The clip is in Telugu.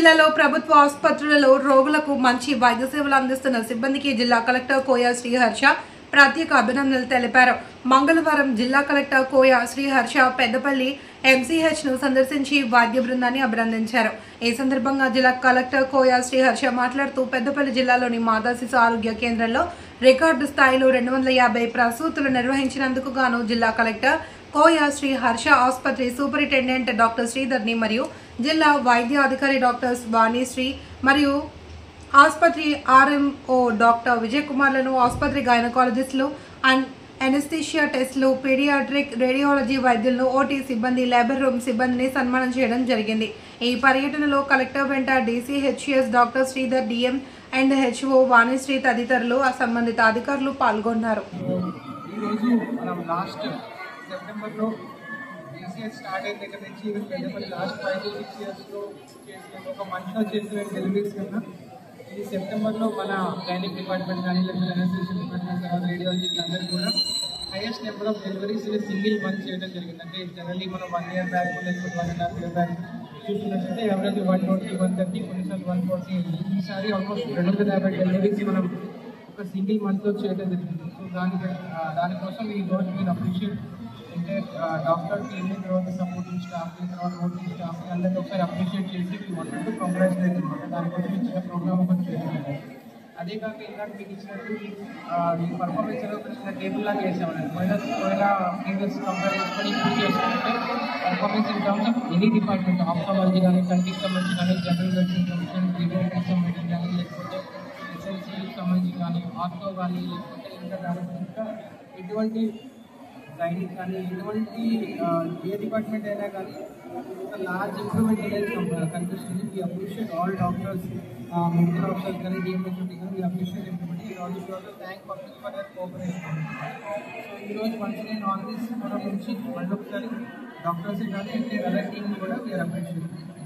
జిల్లాలో ప్రభుత్వ ఆసుపత్రులలో రోగులకు మంచి వైద్య సేవలు అందిస్తున్న సిబ్బందికి జిల్లా కలెక్టర్ కోయ శ్రీహర్ష ప్రత్యేక అభినందనలు తెలిపారు. మంగళవారం జిల్లా కలెక్టర్ కోయ శ్రీహర్ష పెద్దపల్లి ఎంసీహెచ్ను సందర్శించి వైద్య బృందాన్ని అభినందించారు. ఈ సందర్భంగా జిల్లా కలెక్టర్ కోయ శ్రీహర్ష మాట్లాడుతూ పెద్దపల్లి జిల్లాలోని మాతా శిశు ఆరోగ్య కేంద్రంలో రికార్డు స్థాయిలో 250 ప్రసూతులు నిర్వహించినందుకు గాను జిల్లా కలెక్టర్ కోయ శ్రీహర్ష ఆసుపత్రి సూపరింటెండెంట్ డాక్టర్ శ్రీధర్ని మరియు జిల్లా వైద్య అధికారి డాక్టర్ వాణిశ్రీ మరియు ఆసుపత్రి ఆర్ఎంఓ డాక్టర్ విజయ్ కుమార్లను ఆసుపత్రి గైనకాలజిస్టులు అండ్ ఎనస్థీషియా టెస్టులు పీడియాట్రిక్ రేడియాలజీ వైద్యులను ఓటీ సిబ్బంది లేబర్ రూమ్ సిబ్బందిని సన్మానం చేయడం జరిగింది. ఈ పర్యటనలో కలెక్టర్ వెంట DCHS doctor Sridhar DM and HO Vanisri తదితరులు సంబంధిత అధికారులు పాల్గొన్నారు. సెప్టెంబర్లో డీసీఎస్ స్టార్ట్ అయిన దగ్గర నుంచి పెద్దపల్లి లాస్ట్ 5 to 6 ఇయర్స్లో చేసిన ఒక మంత్లో చేసిన డెలివరీస్ కన్నా ఈ సెప్టెంబర్లో మన గైనిక్ డిపార్ట్మెంట్ కానీ లేకపోతే ఎనస్థీషియా డిపార్ట్మెంట్ తర్వాత రేడియాలజీ అందరూ కూడా highest number of deliveries single month చేయడం జరిగింది. అంటే జనరల్లీ మనం 1 year బ్యాక్ లేకపోతే 1.5 year బ్యాక్ చూసినట్లయితే ఎవరేజ్ 120, 130 కొన్నిసార్లు 140 ఈసారి ఆల్మోస్ట్ 250 డెలివరీస్ మనం ఒక సింగిల్ మంత్లో చేయడం జరిగింది. సో దానికోసం ఈ రోజు మీరు అప్రిషియేట్ అంటే డాక్టర్ టీమ్ని తర్వాత సపోర్టింగ్ స్టాఫ్ని తర్వాత ఓటీ స్టాఫ్ని అందరికీ ఒకసారి అప్రిషియేట్ చేసి మనకు కంగ్రాచులేట్ అనమాట. దానికోసం ఇచ్చిన ప్రోగ్రామ్ ఒకటి చేస్తున్నాను. అదే కాక ఇందాక మీకు ఇచ్చినట్టు ఈ పర్ఫార్మెన్స్ చిన్న టేబుల్ లాగా చేసామని పోయిన ప్రీవియస్ కంపేర్ చేసుకొని ఇప్పుడు చేసుకుంటే performance in terms of any department ఆప్థాలజీ కానీ కంటికి సంబంధించి కానీ జనరల్ మెడిసిన్ సంబంధించి పీడియాట్రిక్ సంబంధించి కానీ లేకపోతే ఎస్ఎల్సీకి సంబంధించి కానీ ఆర్థో కానీ లేకపోతే ఇంకా దాని ఇంకా ఎటువంటి గైనిక్ కానీ ఎటువంటి ఏ డిపార్ట్మెంట్ అయినా కానీ ఒక లార్జ్ ఇంప్రూవ్మెంట్ అనేది కనిపిస్తుంది. ఈ appreciate all doctors, medical officers కానీ డిఎంహెచ్ఓటీ కానీ ఈ అప్రిషియేట్ ఇంప్రూవ్మెంట్ ఈ రోజు thank public for that cooperation. So ఈరోజు వన్స్ నేను ఆన్ దిస్ ఫోరం నుంచి మళ్ళీ ఒకసారి డాక్టర్స్ కానీ అంటే అదర్ టీమ్ కూడా వీఆర్ అప్రిషియేట్.